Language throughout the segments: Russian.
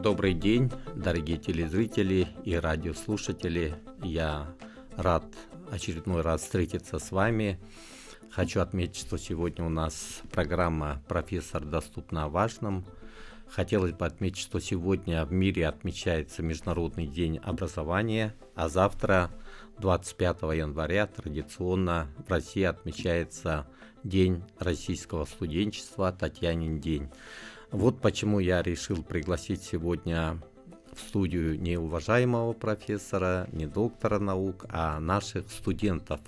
Добрый день, дорогие телезрители и радиослушатели. Я рад очередной раз встретиться с вами. Хочу отметить, что сегодня у нас программа «Профессор доступно о важном». Хотелось бы отметить, что сегодня в мире отмечается Международный день образования, а завтра, 25 января, традиционно в России отмечается День российского студенчества, Татьянин день. Вот почему я решил пригласить сегодня в студию не уважаемого профессора, не доктора наук, а наших студентов.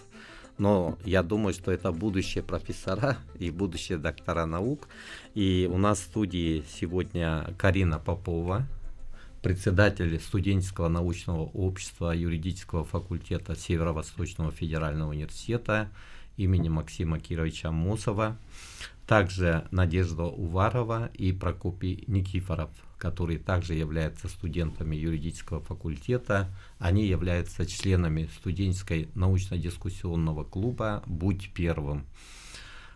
Но я думаю, что это будущие профессора и будущие доктора наук. И у нас в студии сегодня Карина Попова, председатель студенческого научного общества юридического факультета Северо-Восточного федерального университета имени Максима Кировича Аммосова. Также Надежда Уварова и Прокопий Никифоров, которые также являются студентами юридического факультета. Они являются членами студенческой научно-дискуссионного клуба «Будь первым».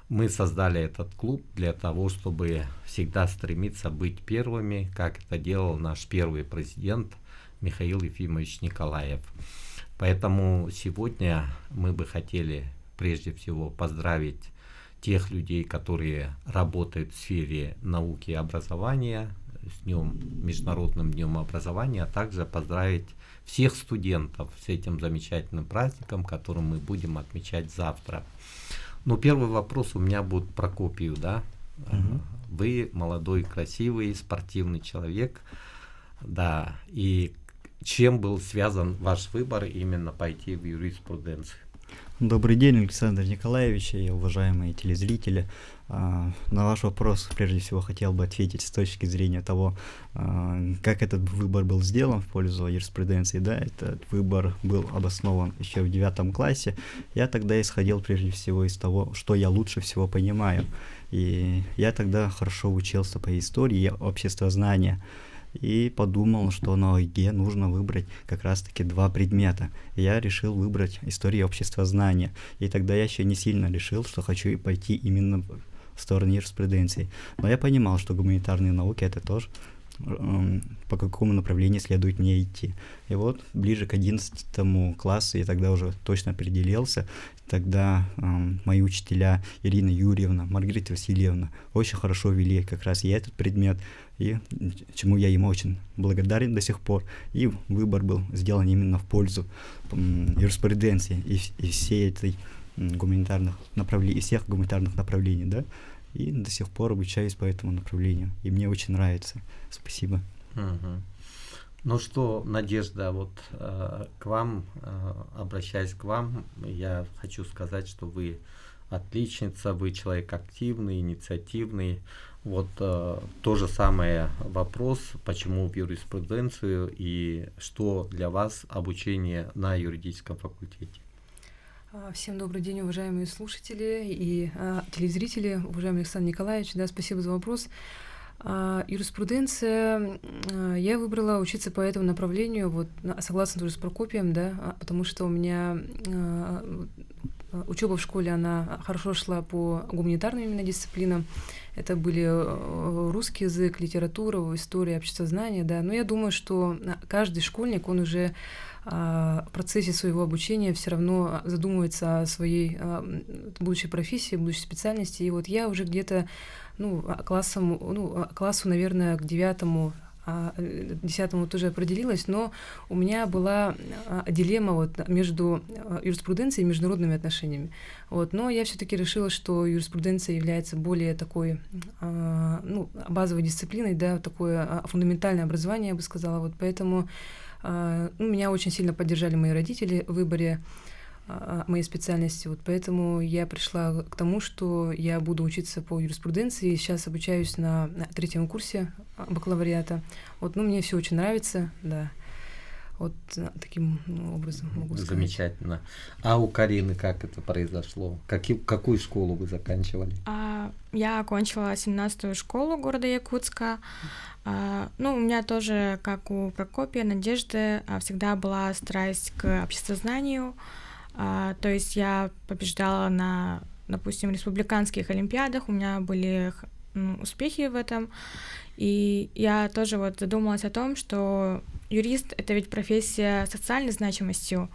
Мы создали этот клуб для того, чтобы всегда стремиться быть первыми, как это делал наш первый президент Михаил Ефимович Николаев. Поэтому сегодня мы бы хотели прежде всего поздравить тех людей, которые работают в сфере науки и образования, с Международным днем образования, а также поздравить всех студентов с этим замечательным праздником, который мы будем отмечать завтра. Но первый вопрос у меня будет к Прокопию, да? Вы молодой, красивый, спортивный человек, да, и чем был связан ваш выбор именно пойти в юриспруденцию? Добрый день, Александр Николаевич и уважаемые телезрители. На ваш вопрос, прежде всего, хотел бы ответить с точки зрения того, как этот выбор был сделан в пользу юриспруденции. Да, этот выбор был обоснован еще в 9 классе. Я тогда исходил прежде всего из того, что я лучше всего понимаю. И я тогда хорошо учился по истории и обществознанию. И подумал, что на ОЕГЭ нужно выбрать как раз-таки 2 предмета. И я решил выбрать историю обществознания. И тогда я еще не сильно решил, что хочу пойти именно в сторону юриспруденции. Но я понимал, что гуманитарные науки — это тоже по какому направлению следует мне идти. И вот ближе к 11 классу я тогда уже точно определился. Тогда мои учителя Ирина Юрьевна, Маргарита Васильевна очень хорошо вели как раз и этот предмет, и чему я им очень благодарен до сих пор. И выбор был сделан именно в пользу юриспруденции и всей этой гуманитарных направлений, и всех гуманитарных направлений, да. И до сих пор обучаюсь по этому направлению. И мне очень нравится. Спасибо. Ну что, Надежда, вот к вам, обращаясь к вам, я хочу сказать, что вы отличница, вы человек активный, инициативный. Вот то же самое вопрос, почему в юриспруденцию и что для вас обучение на юридическом факультете? Всем добрый день, уважаемые слушатели и телезрители, уважаемый Александр Николаевич, да, спасибо за вопрос. Юриспруденция, я выбрала учиться по этому направлению, вот, согласно тоже с Прокопием, да, потому что у меня учеба в школе, она хорошо шла по гуманитарным именно дисциплинам. Это были русский язык, литература, история, обществознание, да. Но я думаю, что каждый школьник, он уже в процессе своего обучения все равно задумывается о своей будущей профессии, будущей специальности. И вот я уже где-то классу, наверное, к 9-10 тоже определилась, но у меня была дилемма вот между юриспруденцией и международными отношениями. Вот. Но я все-таки решила, что юриспруденция является более такой базовой дисциплиной, да, такое фундаментальное образование, я бы сказала. Вот. Поэтому меня очень сильно поддержали мои родители в выборе моей специальности, вот поэтому я пришла к тому, что я буду учиться по юриспруденции, сейчас обучаюсь на 3-м курсе бакалавриата, вот, мне все очень нравится, да, вот таким образом могу сказать. Замечательно. А у Карины как это произошло? Какую школу вы заканчивали? Я окончила 17-ю школу города Якутска. У меня тоже, как у Прокопия, Надежды, всегда была страсть к обществознанию. То есть я побеждала на, допустим, республиканских олимпиадах, у меня были успехи в этом. И я тоже вот задумалась о том, что юрист — это ведь профессия с социальной значимостью,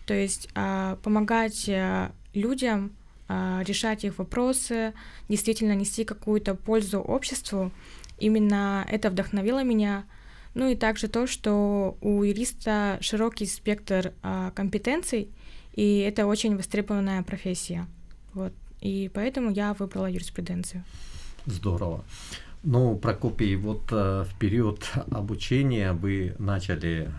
то есть помогать людям решать их вопросы, действительно нести какую-то пользу обществу. Именно это вдохновило меня. Ну и также то, что у юриста широкий спектр компетенций, и это очень востребованная профессия. Вот. И поэтому я выбрала юриспруденцию. Здорово. Ну, Прокопий, вот в период обучения вы начали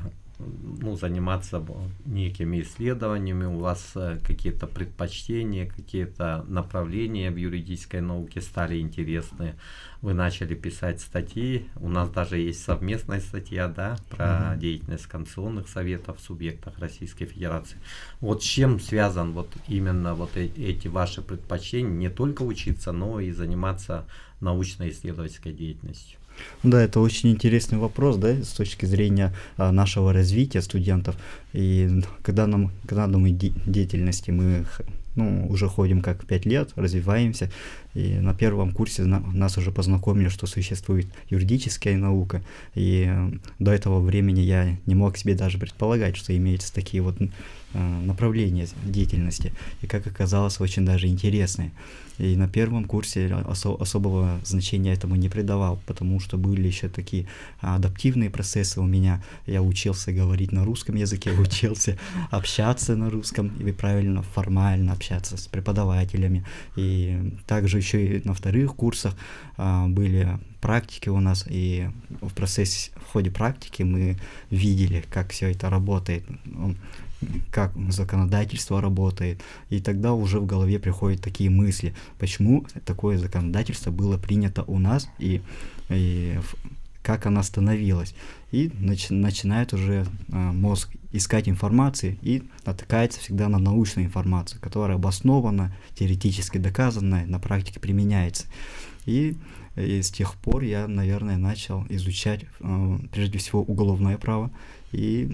заниматься некими исследованиями, у вас какие-то предпочтения, какие-то направления в юридической науке стали интересны, вы начали писать статьи, у нас даже есть совместная статья, да, про деятельность конституционных советов в субъектах Российской Федерации. Вот с чем связан вот именно вот эти ваши предпочтения, не только учиться, но и заниматься научно-исследовательской деятельностью? Да, это очень интересный вопрос, да, с точки зрения нашего развития студентов. И когда мы деятельности, мы уже ходим как 5 лет, развиваемся, и на первом курсе нас уже познакомили, что существует юридическая наука, и до этого времени я не мог себе даже предполагать, что имеются такие вот направления деятельности, и, как оказалось, очень даже интересные. И на первом курсе особого значения этому не придавал, потому что были еще такие адаптивные процессы у меня. Я учился говорить на русском языке, учился общаться на русском и правильно, формально общаться с преподавателями. И также еще и на вторых курсах были практики у нас, и в ходе практики мы видели, как все это работает, как законодательство работает, и тогда уже в голове приходят такие мысли, почему такое законодательство было принято у нас, и как оно становилось. И начинает уже мозг искать информацию и натыкается всегда на научную информацию, которая обоснована, теоретически доказанная, на практике применяется. И с тех пор я, наверное, начал изучать прежде всего уголовное право, и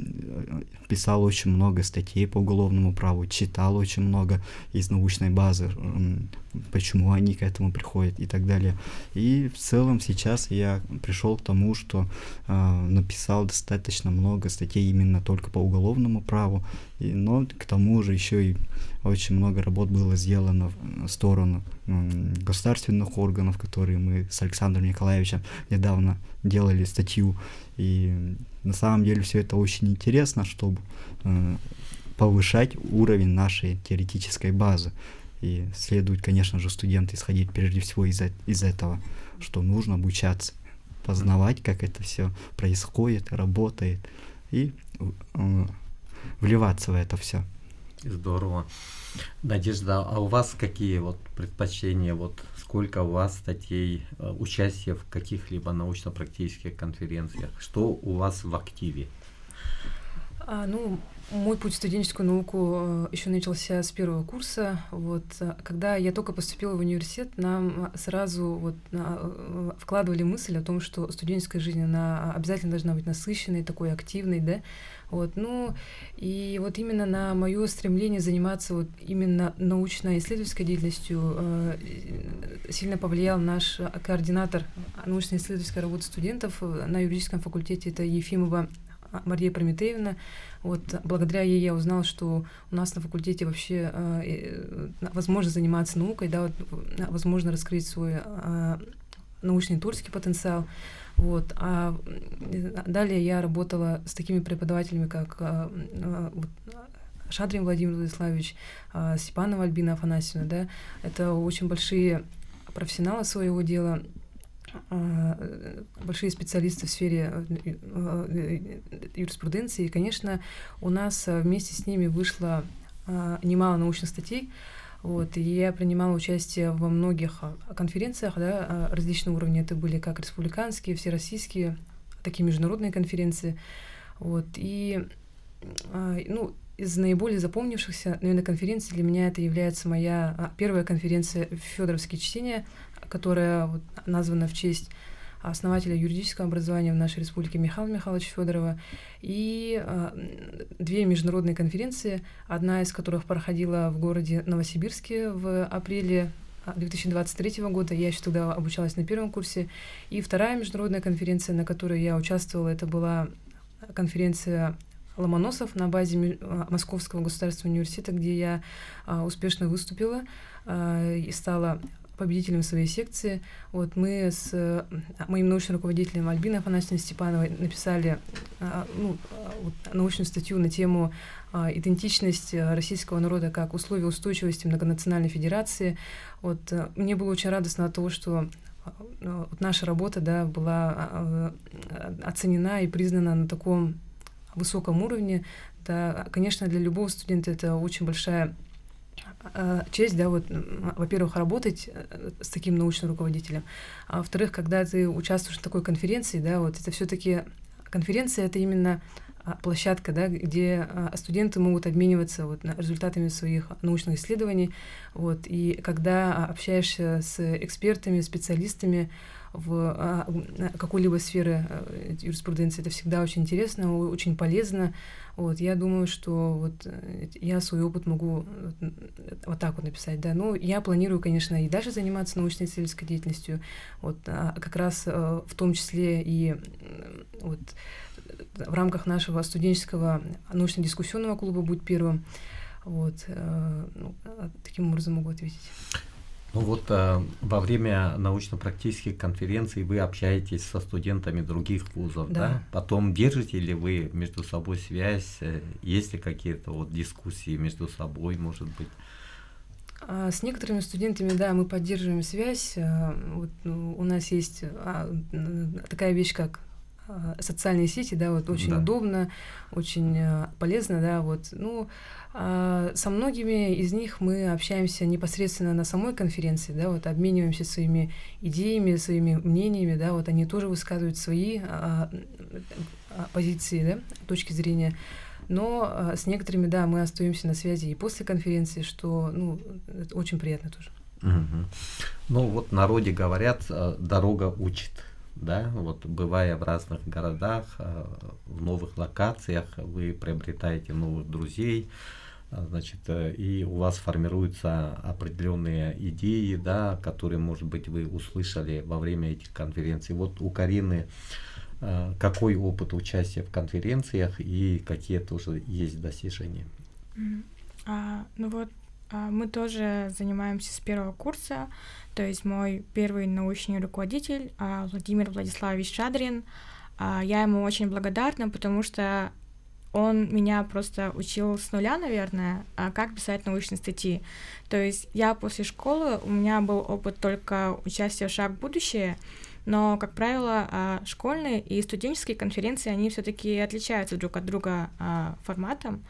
писал очень много статей по уголовному праву, читал очень много из научной базы, почему они к этому приходят и так далее. И в целом сейчас я пришел к тому, что написал достаточно много статей именно только по уголовному праву, но к тому же еще и очень много работ было сделано в сторону государственных органов, которые мы с Александром Николаевичем недавно делали статью. И на самом деле все это очень интересно, чтобы повышать уровень нашей теоретической базы. И следует, конечно же, студенты исходить прежде всего из этого, что нужно обучаться, познавать, как это все происходит, работает, и вливаться в это все. Здорово. Надежда, а у вас какие вот предпочтения, вот сколько у вас статей, участия в каких-либо научно-практических конференциях, что у вас в активе? Мой путь в студенческую науку еще начался с первого курса. Вот, когда я только поступила в университет, нам сразу вкладывали мысль о том, что студенческая жизнь, она обязательно должна быть насыщенной, такой активной, да. И вот именно на мое стремление заниматься именно научно-исследовательской деятельностью сильно повлиял наш координатор научно-исследовательской работы студентов на юридическом факультете, это Ефимова Мария Прометеевна. Благодаря ей я узнала, что у нас на факультете вообще возможно заниматься наукой, да, возможно раскрыть свой научный творческий потенциал. А далее я работала с такими преподавателями, как Шадрин Владимир Владиславович, Степанова Альбина Афанасьевна. Да. Это очень большие профессионалы своего дела, большие специалисты в сфере юриспруденции. И, конечно, у нас вместе с ними вышло немало научных статей. И я принимала участие во многих конференциях, да, различного уровня. Это были как республиканские, всероссийские, такие международные конференции. Из наиболее запомнившихся, наверное, конференций для меня это является моя первая конференция «Фёдоровские чтения», которая названа в честь основателя юридического образования в нашей республике Михаила Михайловича Фёдорова, и 2 международные конференции, одна из которых проходила в городе Новосибирске в апреле 2023 года. Я еще тогда обучалась на первом курсе. И вторая международная конференция, на которой я участвовала, это была конференция Ломоносов на базе Московского государственного университета, где я успешно выступила и стала победителем своей секции. Вот мы с моим научным руководителем Альбиной Афанасьевной Степановой написали научную статью на тему идентичность российского народа как условие устойчивости многонациональной федерации. Вот мне было очень радостно от того, что наша работа, да, была оценена и признана на таком высоком уровне. Да, конечно, для любого студента это очень большая честь, да, вот, во-первых, работать с таким научным руководителем, а во-вторых, когда ты участвуешь в такой конференции, да, вот это все-таки конференция, это именно площадка, да, где студенты могут обмениваться вот результатами своих научных исследований, вот, и когда общаешься с экспертами, специалистами в какой-либо сфере юриспруденции, это всегда очень интересно, очень полезно. Вот, я думаю, что вот я свой опыт могу вот так вот написать, да. Ну, я планирую, конечно, и дальше заниматься научно-исследовательской деятельностью, вот, как раз в том числе и вот в рамках нашего студенческого научно-дискуссионного клуба «Будь первым». Вот, таким образом могу ответить. Ну вот во время научно-практических конференций вы общаетесь со студентами других вузов, да? Потом держите ли вы между собой связь? Есть ли какие-то вот дискуссии между собой, может быть? С некоторыми студентами, да, мы поддерживаем связь. Вот, у нас есть такая вещь, как социальные сети, да, вот очень удобно, очень полезно, да, вот. Ну, со многими из них мы общаемся непосредственно на самой конференции, да, вот обмениваемся своими идеями, своими мнениями, да, вот они тоже высказывают свои позиции, да, точки зрения. Но с некоторыми, да, мы остаемся на связи и после конференции, что, ну, это очень приятно тоже. Ну, вот в народе говорят, дорога учит. Да, вот бывая в разных городах, в новых локациях, вы приобретаете новых друзей, значит, и у вас формируются определенные идеи, да, которые, может быть, вы услышали во время этих конференций. Вот у Карины какой опыт участия в конференциях и какие тоже есть достижения? Ну вот, мы тоже занимаемся с первого курса, то есть мой первый научный руководитель Владимир Владиславович Шадрин, я ему очень благодарна, потому что он меня просто учил с нуля, наверное, как писать научные статьи. То есть я после школы, у меня был опыт только участия в «Шаг в будущее», но, как правило, школьные и студенческие конференции, они все-таки отличаются друг от друга форматом.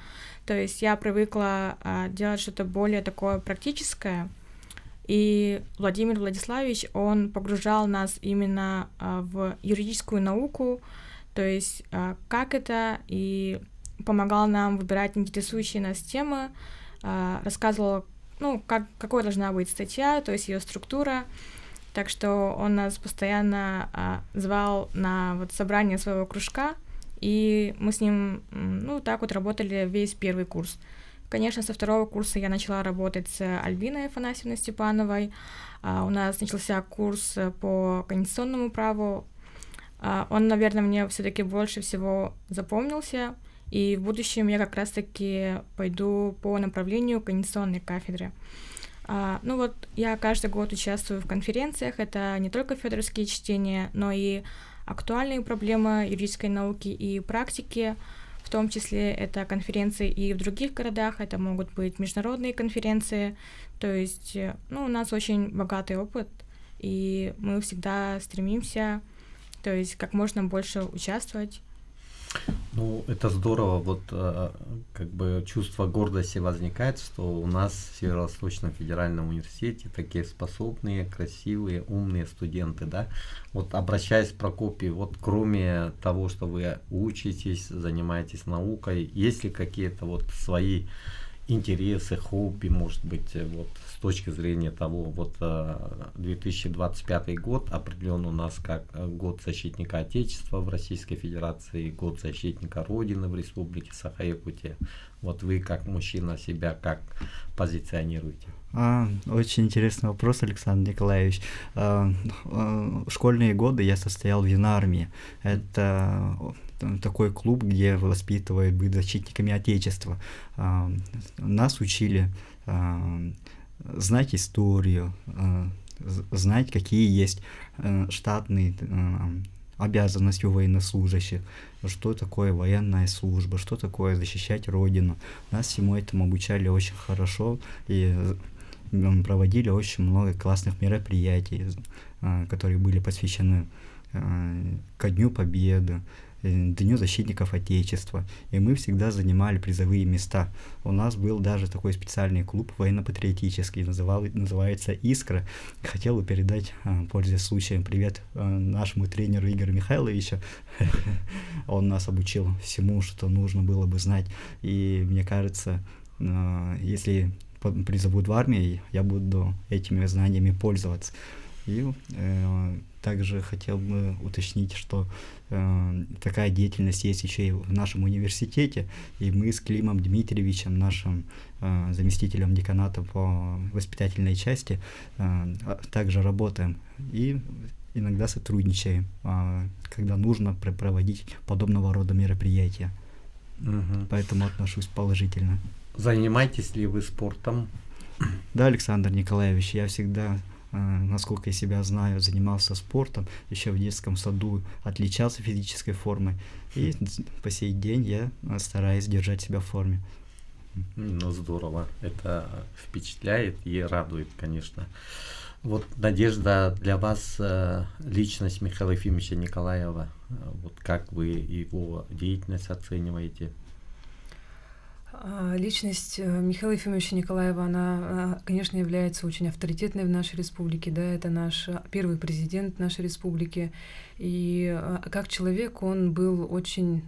То есть я привыкла делать что-то более такое практическое, и Владимир Владиславович, он погружал нас именно в юридическую науку, то есть как это, и помогал нам выбирать интересующие нас темы, рассказывал, ну, какой должна быть статья, то есть ее структура. Так что он нас постоянно звал на вот собрание своего кружка, и мы с ним, ну, так вот работали весь первый курс. Конечно, со второго курса я начала работать с Альбиной Афанасьевной Степановой. У нас начался курс по конституционному праву. Он, наверное, мне все-таки больше всего запомнился, и в будущем я как раз-таки пойду по направлению конституционной кафедры. Ну вот, я каждый год участвую в конференциях, это не только федоровские чтения, но и актуальные проблемы юридической науки и практики, в том числе это конференции и в других городах, это могут быть международные конференции, то есть, ну, у нас очень богатый опыт, и мы всегда стремимся, то есть, как можно больше участвовать. Ну, это здорово, вот как бы чувство гордости возникает, что у нас в Северо-Восточном федеральном университете такие способные, красивые, умные студенты, да. Вот обращаясь к Прокопию, вот кроме того, что вы учитесь, занимаетесь наукой, есть ли какие-то вот свои интересы, хобби, может быть, вот с точки зрения того, вот 2025 год определен у нас как год защитника Отечества в Российской Федерации, год защитника Родины в Республике Саха-Якутия. Вот вы как мужчина себя как позиционируете? Очень интересный вопрос, Александр Николаевич. В школьные годы я состоял в юнармии. Это такой клуб, где воспитывают быть защитниками Отечества. Нас учили знать историю, знать, какие есть штатные обязанности у военнослужащих, что такое военная служба, что такое защищать Родину. Нас всему этому обучали очень хорошо и проводили очень много классных мероприятий, которые были посвящены ко Дню Победы, Дню защитников Отечества, и мы всегда занимали призовые места. У нас был даже такой специальный клуб военно-патриотический, называется «Искра». Хотел бы передать, пользуясь случаем, привет нашему тренеру Игорю Михайловичу. Он нас обучил всему, что нужно было бы знать, и мне кажется, если призовут в армию, я буду этими знаниями пользоваться. И также хотел бы уточнить, что такая деятельность есть еще и в нашем университете, и мы с Климом Дмитриевичем, нашим заместителем деканата по воспитательной части, также работаем и иногда сотрудничаем, когда нужно проводить подобного рода мероприятия. Поэтому отношусь положительно. Занимаетесь ли вы спортом? Да, Александр Николаевич, я всегда, насколько я себя знаю, занимался спортом, еще в детском саду отличался физической формой, и по сей день я стараюсь держать себя в форме. Ну, здорово, это впечатляет и радует, конечно. Вот, Надежда, для вас личность Михаила Ефимовича Николаева, вот как вы его деятельность оцениваете? Личность Михаила Ефимовича Николаева, она, конечно, является очень авторитетной в нашей республике, да, это наш первый президент нашей республики, и как человек он был очень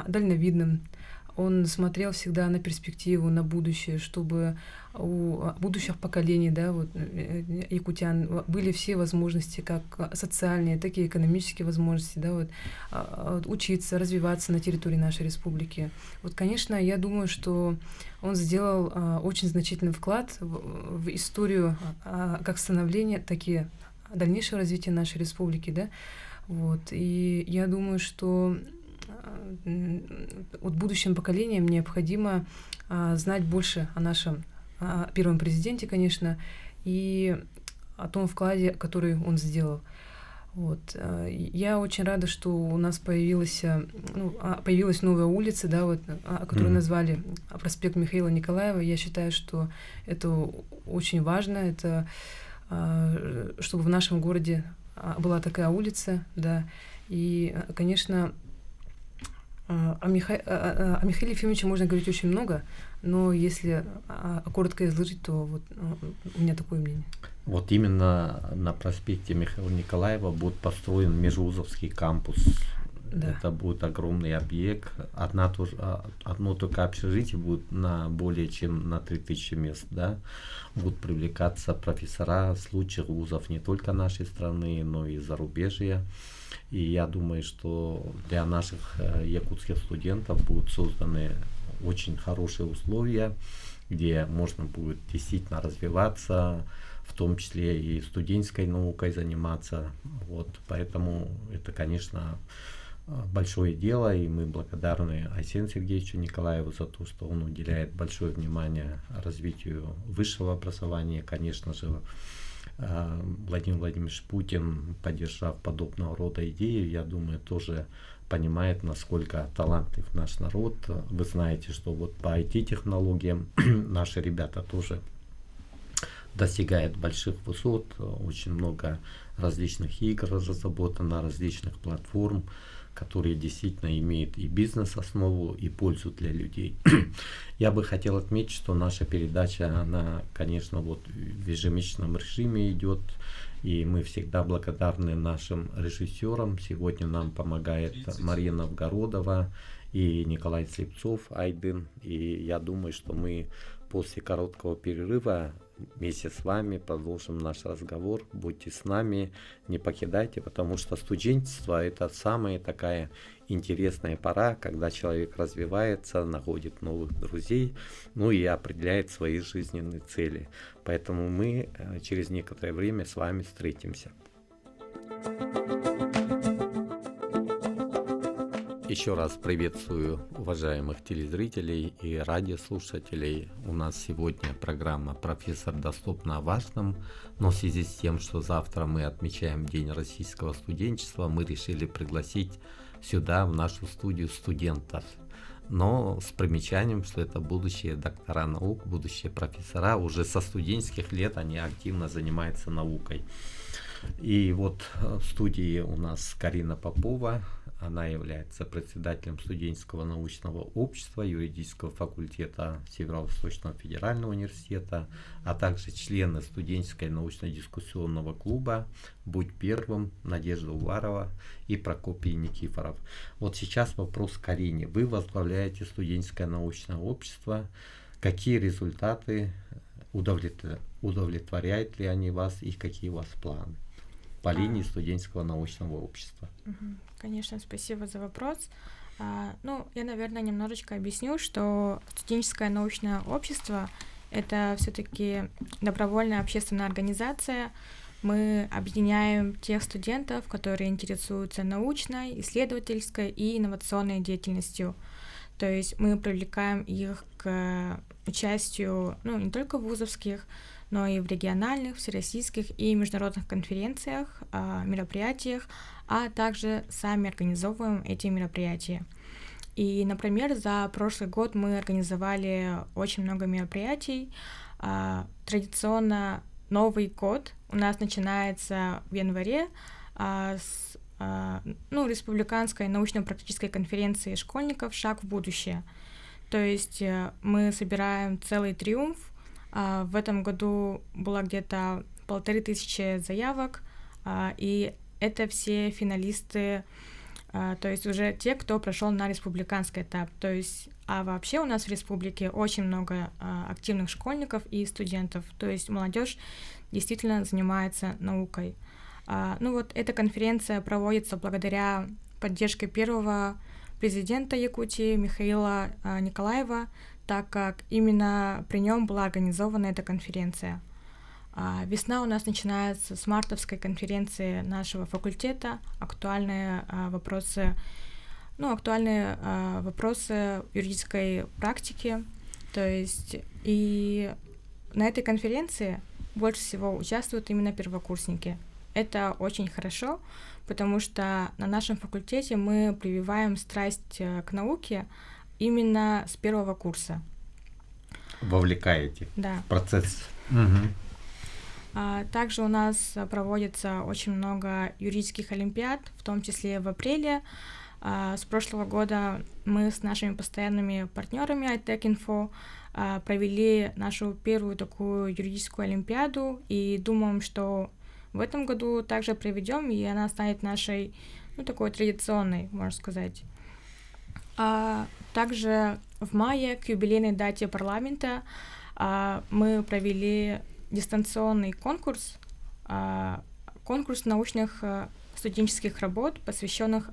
дальновидным, он смотрел всегда на перспективу, на будущее, чтобы у будущих поколений, да, вот, якутян были все возможности, как социальные, так и экономические возможности, да, вот, учиться, развиваться на территории нашей республики. Вот, конечно, я думаю, что он сделал очень значительный вклад в историю как становления, так и дальнейшего развития нашей республики, да, вот, и я думаю, что вот будущим поколениям необходимо знать больше о нашем первом президенте, конечно, и о том вкладе, который он сделал. Вот. Я очень рада, что у нас появилась новая улица, да, вот, которую назвали проспект Михаила Николаева. Я считаю, что это очень важно, это, чтобы в нашем городе была такая улица, да, и, конечно, о Михаиле Ефимовиче можно говорить очень много, но если коротко изложить, то вот у меня такое мнение. Вот именно на проспекте Михаила Николаева будет построен межвузовский кампус. Да. Это будет огромный объект. Одно только общежитие будет на более чем на 3000 мест. Да? Будут привлекаться профессора с лучших вузов не только нашей страны, но и зарубежья. И я думаю, что для наших якутских студентов будут созданы очень хорошие условия, где можно будет действительно развиваться, в том числе и студенческой наукой заниматься. Вот, поэтому это, конечно, большое дело, и мы благодарны Айсену Сергеевичу Николаеву за то, что он уделяет большое внимание развитию высшего образования. Конечно же, Владимир Владимирович Путин, поддержав подобного рода идеи, я думаю, тоже понимает, насколько талантлив наш народ. Вы знаете, что вот по IT-технологиям наши ребята тоже достигают больших высот. Очень много различных игр разработано, различных платформ, которые действительно имеют и бизнес-основу, и пользу для людей. Я бы хотел отметить, что наша передача, она, конечно, вот в ежемесячном режиме идет, и мы всегда благодарны нашим режиссерам. Сегодня нам помогает Мария Новгородова и Николай Слепцов, Айдын. И я думаю, что мы после короткого перерыва вместе с вами продолжим наш разговор. Будьте с нами, не покидайте, потому что студенчество – это самая такая интересная пора, когда человек развивается, находит новых друзей, ну и определяет свои жизненные цели. Поэтому мы через некоторое время с вами встретимся. Еще раз приветствую уважаемых телезрителей и радиослушателей. У нас сегодня программа «Профессор доступна о важном», но в связи с тем, что завтра мы отмечаем День российского студенчества, мы решили пригласить сюда, в нашу студию, студентов. Но с примечанием, что это будущие доктора наук, будущие профессора. Уже со студенческих лет они активно занимаются наукой. И вот в студии у нас Карина Попова. Она является председателем студенческого научного общества юридического факультета Северо-Восточного федерального университета, а также члены студенческого научно-дискуссионного клуба «Будь первым» Надежда Уварова и Прокопий Никифоров. Вот сейчас вопрос к Карине. Вы возглавляете студенческое научное общество. Какие результаты, удовлетворяют ли они вас и какие у вас планы по линии студенческого научного общества? Конечно, спасибо за вопрос. Ну, я, наверное, немножечко объясню, что студенческое научное общество — это все-таки добровольная общественная организация. Мы объединяем тех студентов, которые интересуются научной, исследовательской и инновационной деятельностью. То есть мы привлекаем их к участию, ну, не только в вузовских, но и в региональных, всероссийских и международных конференциях, мероприятиях, а также сами организовываем эти мероприятия. И, например, за прошлый год мы организовали очень много мероприятий. Традиционно Новый год у нас начинается в январе с республиканской научно-практической конференции школьников «Шаг в будущее». То есть мы собираем целый триумф. В этом году было где-то 1500 заявок, и это все финалисты, то есть уже те, кто прошел на республиканский этап. То есть, а вообще у нас в республике очень много активных школьников и студентов, то есть молодежь действительно занимается наукой. Эта конференция проводится благодаря поддержке первого президента Якутии Михаила Николаева, так как именно при нем была организована эта конференция. Весна у нас начинается с мартовской конференции нашего факультета «Актуальные вопросы юридической практики». То есть и на этой конференции больше всего участвуют именно первокурсники. Это очень хорошо, потому что на нашем факультете мы прививаем страсть к науке именно с первого курса. Вовлекаете в процесс. Также у нас проводится очень много юридических олимпиад, в том числе в апреле. С прошлого года мы с нашими постоянными партнерами iTech-Info провели нашу первую такую юридическую олимпиаду и думаем, что в этом году также проведем, и она станет нашей, такой традиционной, можно сказать. Также в мае к юбилейной дате парламента мы провели дистанционный конкурс научных студенческих работ, посвященных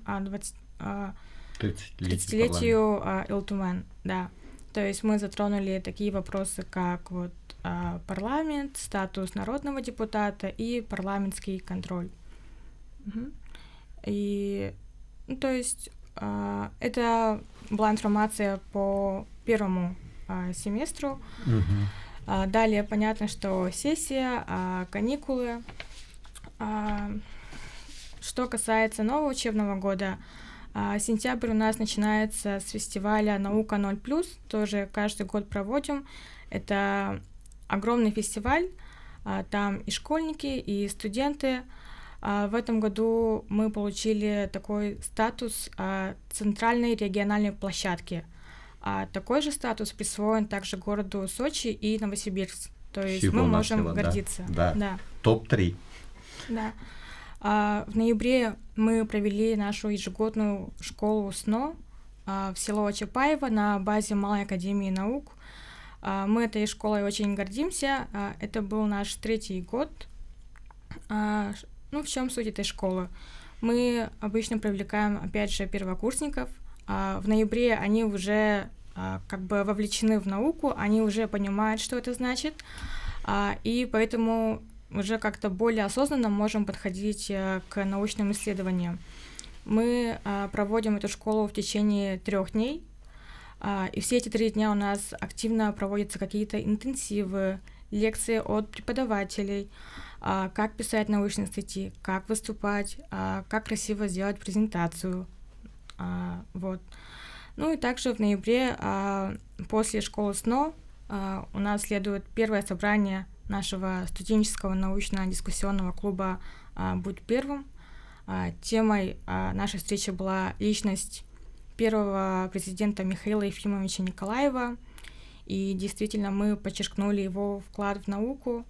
30-летию ИЛТУМЕН. Да. То есть мы затронули такие вопросы, как парламент, статус народного депутата и парламентский контроль. И, это была информация по первому семестру. Далее понятно, что сессия, каникулы. Что касается нового учебного года, сентябрь у нас начинается с фестиваля «Наука 0+», тоже каждый год проводим. Это огромный фестиваль, там и школьники, и студенты. В этом году мы получили такой статус центральной региональной площадки. Такой же статус присвоен также городу Сочи и Новосибирск. То есть мы можем гордиться. Да. Топ-3. Да. В ноябре мы провели нашу ежегодную школу СНО в село Чапаево на базе Малой академии наук. Мы этой школой очень гордимся. Это был наш 3-й год. В чем суть этой школы? Мы обычно привлекаем, опять же, первокурсников. В ноябре они уже как бы вовлечены в науку, они уже понимают, что это значит, и поэтому уже как-то более осознанно можем подходить к научным исследованиям. Мы проводим эту школу в течение 3 дней, и все эти 3 дня у нас активно проводятся какие-то интенсивы, лекции от преподавателей, как писать научные статьи, как выступать, как красиво сделать презентацию. Вот. И также в ноябре после школы СНО у нас следует первое собрание нашего студенческого научно-дискуссионного клуба «Будь первым». Темой нашей встречи была личность первого президента Михаила Ефимовича Николаева, и действительно мы подчеркнули его вклад в науку,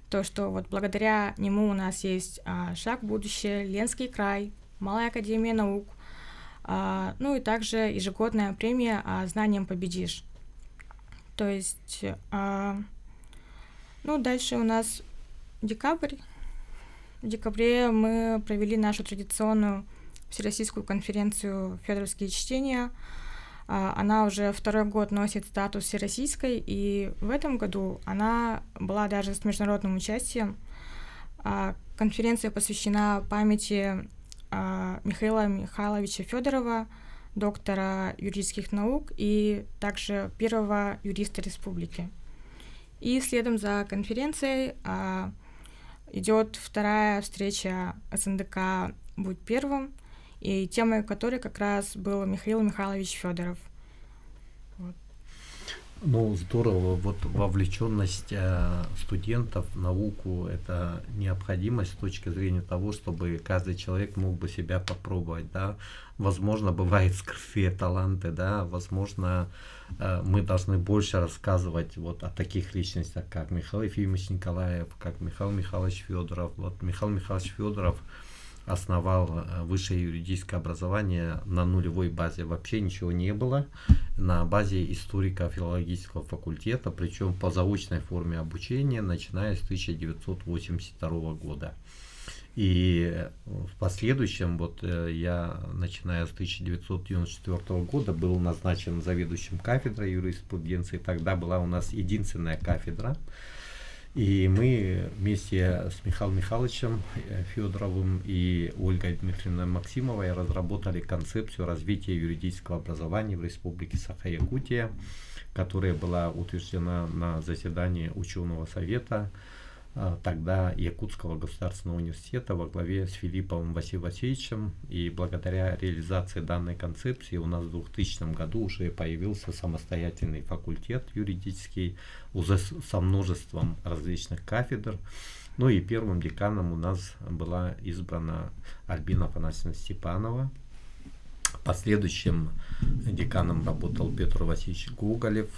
то, что вот благодаря нему у нас есть «Шаг в будущее», Ленский край, Малая академия наук, и также ежегодная премия «Знанием победишь». То есть, дальше у нас декабрь. В декабре мы провели нашу традиционную всероссийскую конференцию «Фёдоровские чтения». Она уже 2-й год носит статус всероссийской, и в этом году она была даже с международным участием. Конференция посвящена памяти Михаила Михайловича Фёдорова, доктора юридических наук и также первого юриста республики. И следом за конференцией идет 2-я встреча СНДК «Будь первым», и темой которой как раз был Михаил Михайлович Фёдоров. Здорово. Вот вовлеченность студентов в науку — это необходимость с точки зрения того, чтобы каждый человек мог бы себя попробовать, да. Возможно, бывают скрытые таланты, да. Возможно, мы должны больше рассказывать вот о таких личностях, как Михаил Ефимович Николаев, как Михаил Михайлович Фёдоров. Вот Михаил Михайлович Фёдоров основал высшее юридическое образование на нулевой базе. Вообще ничего не было. На базе историко-филологического факультета, причем по заочной форме обучения, начиная с 1982 года. И в последующем, я, начиная с 1994 года, был назначен заведующим кафедрой юриспруденции. Тогда была у нас единственная кафедра. И мы вместе с Михаилом Михайловичем Фёдоровым и Ольгой Дмитриевной Максимовой разработали концепцию развития юридического образования в Республике Саха-Якутия, которая была утверждена на заседании ученого совета тогда Якутского государственного университета во главе с Филипповым Василием Васильевичем. И благодаря реализации данной концепции у нас в 2000 году уже появился самостоятельный факультет юридический, уже со множеством различных кафедр. И первым деканом у нас была избрана Альбина Афанасьевна Степанова. Последующим деканом работал Петр Васильевич Гоголев,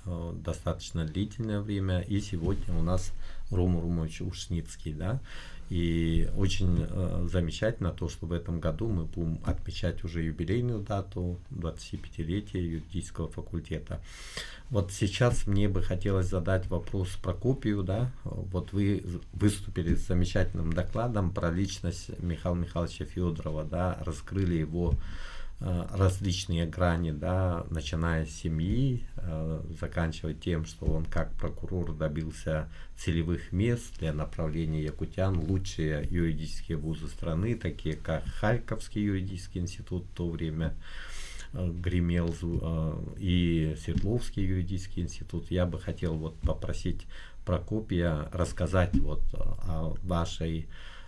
достаточно длительное время, и сегодня у нас Рома Румович Ушницкий, и очень замечательно то, что в этом году мы будем отмечать уже юбилейную дату 25-летия юридического факультета. Вот сейчас мне бы хотелось задать вопрос Прокопию, вот вы выступили с замечательным докладом про личность Михаила Михайловича Фёдорова, раскрыли его различные грани, начиная с семьи, заканчивая тем, что он как прокурор добился целевых мест для направления якутян в лучшие юридические вузы страны, такие как Харьковский юридический институт в то время гремел, и Свердловский юридический институт. Я бы хотел попросить Прокопия рассказать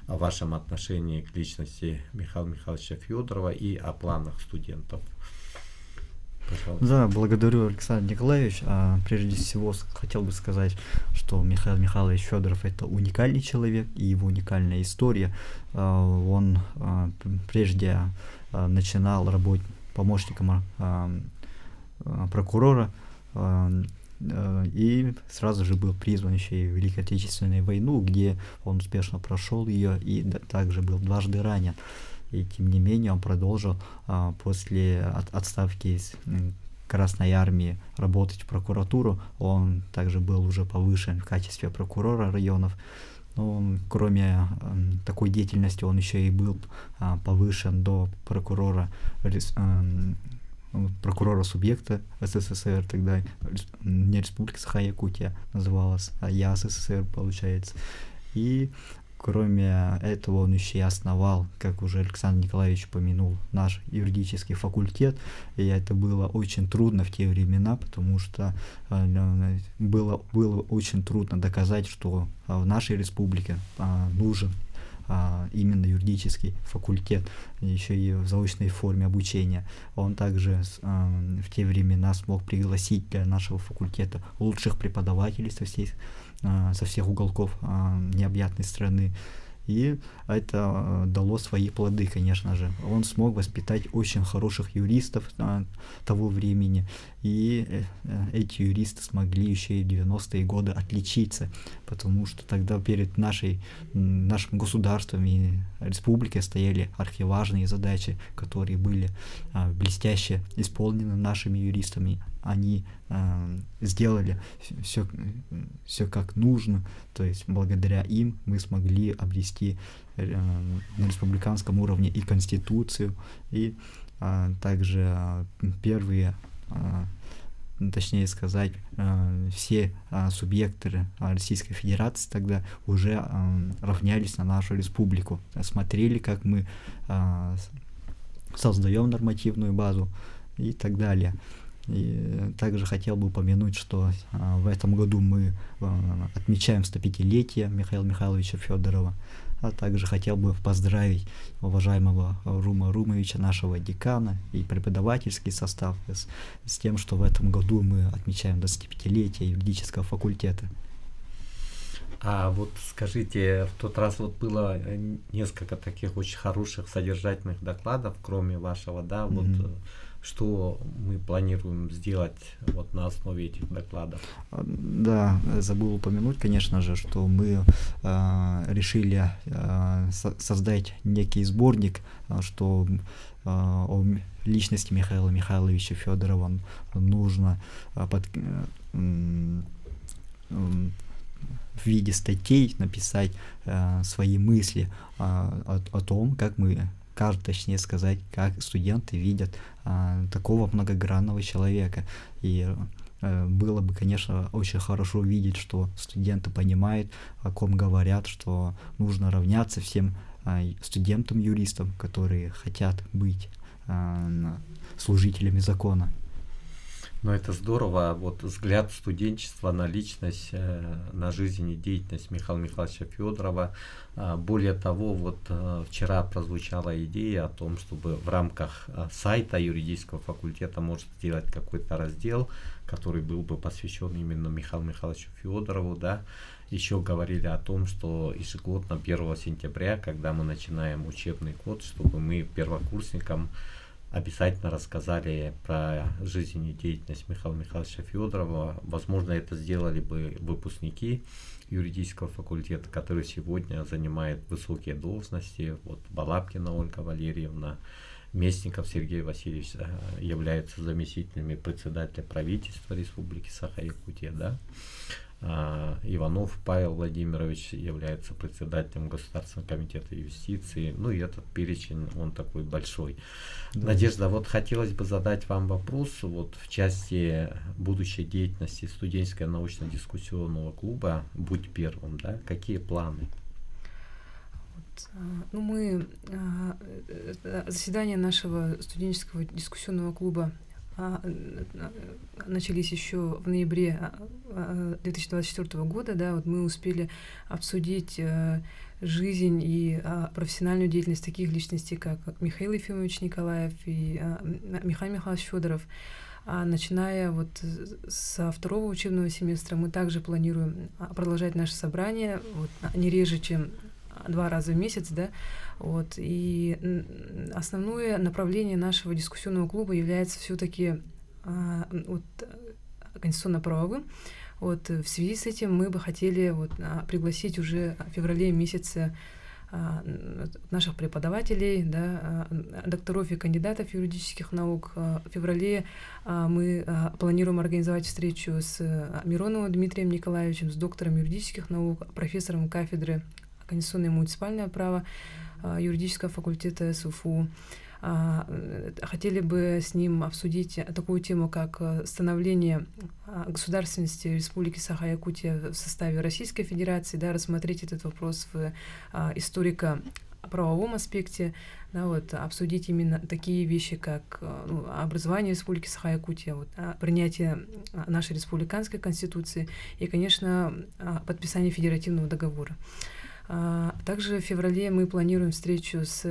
о вашем отношении к личности Михаила Михайловича Фёдорова и о планах студентов. Пожалуйста. Да, благодарю, Александр Николаевич. Прежде всего хотел бы сказать, что Михаил Михайлович Фёдоров — это уникальный человек, и его уникальная история. Он прежде начинал работать помощником прокурора, и сразу же был призван еще и в Великой Отечественную войну, где он успешно прошел ее и также был дважды ранен. И тем не менее он продолжил после отставки из Красной Армии работать в прокуратуру. Он также был уже повышен в качестве прокурора районов. Но кроме такой деятельности он еще и был повышен до прокурора субъекта СССР, тогда не Республика Саха-Якутия называлась, а я СССР, получается. И кроме этого он еще и основал, как уже Александр Николаевич упомянул, наш юридический факультет. И это было очень трудно в те времена, потому что было очень трудно доказать, что в нашей республике нужен именно юридический факультет, еще и в заочной форме обучения. Он также в те времена смог пригласить для нашего факультета лучших преподавателей со всех уголков необъятной страны. И это дало свои плоды, конечно же. Он смог воспитать очень хороших юристов того времени, и эти юристы смогли еще и в 90-е годы отличиться, потому что тогда перед нашим государством и республикой стояли архиважные задачи, которые были блестяще исполнены нашими юристами. Они сделали все как нужно, то есть благодаря им мы смогли обрести на республиканском уровне и Конституцию, и также первые, точнее сказать, все субъекты Российской Федерации тогда уже равнялись на нашу республику, смотрели, как мы создаем нормативную базу и так далее. И также хотел бы упомянуть, что в этом году мы отмечаем 105-летие Михаила Михайловича Федорова, а также хотел бы поздравить уважаемого Рума Румовича, нашего декана, и преподавательский состав с тем, что в этом году мы отмечаем 25-летие юридического факультета. А вот скажите, в тот раз вот было несколько таких очень хороших содержательных докладов, кроме вашего, да, вот что мы планируем сделать вот на основе этих докладов? Да, забыл упомянуть, конечно же, что мы решили создать некий сборник, что о личности Михаила Михайловича Федорова нужно в виде статей написать свои мысли о том, как мы, точнее сказать, как студенты видят такого многогранного человека. И было бы, конечно, очень хорошо видеть, что студенты понимают, о ком говорят, что нужно равняться всем студентам-юристам, которые хотят быть служителями закона. Ну, это здорово. Вот взгляд студенчества на личность, на жизнь и деятельность Михаила Михайловича Федорова. Более того, вот вчера прозвучала идея о том, чтобы в рамках сайта юридического факультета может сделать какой-то раздел, который был бы посвящен именно Михаилу Михайловичу Федорову, да. Еще говорили о том, что ежегодно 1 сентября, когда мы начинаем учебный год, чтобы мы первокурсникам обязательно рассказали про жизнь и деятельность Михаила Михайловича Федорова. Возможно, это сделали бы выпускники юридического факультета, которые сегодня занимают высокие должности. Вот Балабкина Ольга Валерьевна, Местников Сергей Васильевич являются заместителями председателя правительства Республики Саха-Якутия, да? Иванов Павел Владимирович является председателем Государственного комитета юстиции. Ну и этот перечень, он такой большой. Да. Надежда, вот хотелось бы задать вам вопрос вот в части будущей деятельности студенческого научно-дискуссионного клуба «Будь первым», да? Какие планы? Ну, мы заседания нашего студенческого дискуссионного клуба начались еще в ноябре 2024 года, да, вот мы успели обсудить жизнь и профессиональную деятельность таких личностей, как Михаил Ефимович Николаев и Михаил Михайлович Федоров. Начиная вот со 2-го учебного семестра мы также планируем продолжать наше собрание вот, не реже, чем 2 раза в месяц, да, вот, и основное направление нашего дискуссионного клуба является все-таки вот, конституционно-правовым. Вот, в связи с этим мы бы хотели вот, пригласить уже в феврале месяце наших преподавателей, да, докторов и кандидатов юридических наук. В феврале мы планируем организовать встречу с Мироновым Дмитрием Николаевичем, с доктором юридических наук, профессором кафедры конституционное и муниципальное право юридического факультета СУФУ. Хотели бы с ним обсудить такую тему, как становление государственности Республики Саха-Якутия в составе Российской Федерации, да, рассмотреть этот вопрос в историко-правовом аспекте, да, вот, обсудить именно такие вещи, как образование Республики Саха-Якутия, вот, принятие нашей республиканской конституции и, конечно, подписание федеративного договора. Также в феврале мы планируем встречу с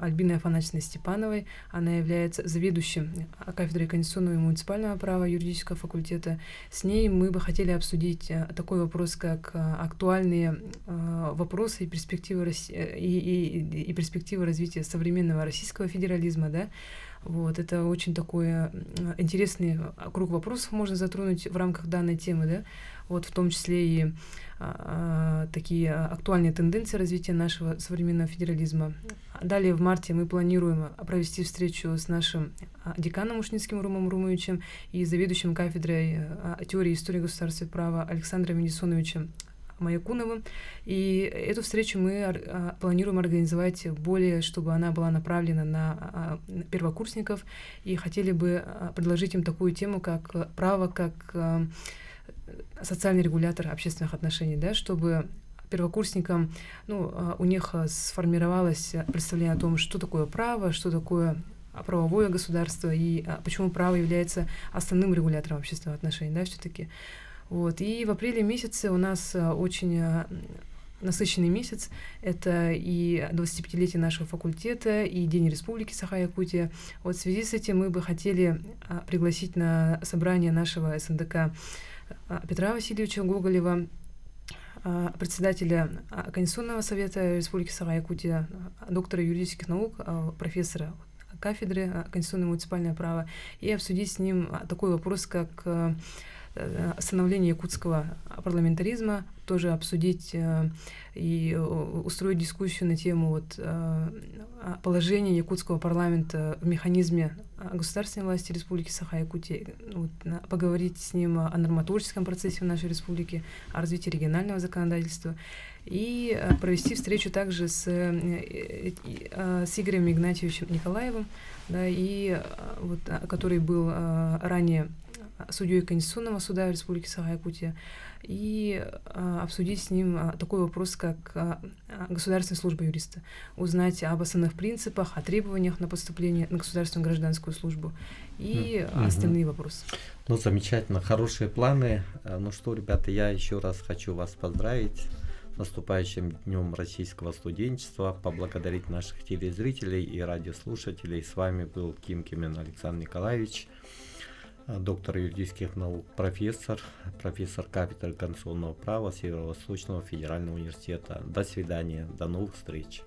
Альбиной Афанасьевной Степановой. Она является заведующим кафедрой конституционного и муниципального права юридического факультета. С ней мы бы хотели обсудить такой вопрос, как актуальные вопросы и перспективы, и перспективы развития современного российского федерализма. Да? Вот, это очень такой интересный круг вопросов можно затронуть в рамках данной темы, да? Вот, в том числе и такие актуальные тенденции развития нашего современного федерализма. Далее в марте мы планируем провести встречу с нашим деканом Ушницким Румом Румовичем и заведующим кафедрой теории и истории государства и права Александром Венесоновичем Маякуновым. И эту встречу мы планируем организовать более, чтобы она была направлена на первокурсников, и хотели бы предложить им такую тему, как право, как социальный регулятор общественных отношений, да, чтобы первокурсникам, у них сформировалось представление о том, что такое право, что такое правовое государство и почему право является основным регулятором общественных отношений, да, все-таки. Вот. И в апреле месяце у нас очень насыщенный месяц. Это и 25-летие нашего факультета, и День Республики Саха-Якутия. Вот в связи с этим мы бы хотели пригласить на собрание нашего СНДК Петра Васильевича Гоголева, председателя Конституционного совета Республики Саха-Якутия, доктора юридических наук, профессора кафедры конституционное и муниципальное право, и обсудить с ним такой вопрос, как становление якутского парламентаризма, тоже обсудить и устроить дискуссию на тему положения якутского парламента в механизме государственной власти Республики Саха-Якутия, поговорить с ним о нормотворческом процессе в нашей республике, о развитии регионального законодательства, и провести встречу также с Игорем Игнатьевичем Николаевым, да, который был ранее судьей Конституционного суда Республики Саха-Якутия, и обсудить с ним такой вопрос, как государственная служба юриста, узнать об основных принципах, о требованиях на поступление на государственную гражданскую службу и остальные вопросы. Замечательно, хорошие планы. Ну что, ребята, я еще раз хочу вас поздравить с наступающим Днем Российского студенчества, поблагодарить наших телезрителей и радиослушателей. С вами был Кимкин Александр Николаевич, доктор юридических наук, профессор кафедры конституционного права Северо-Восточного федерального университета. До свидания, до новых встреч.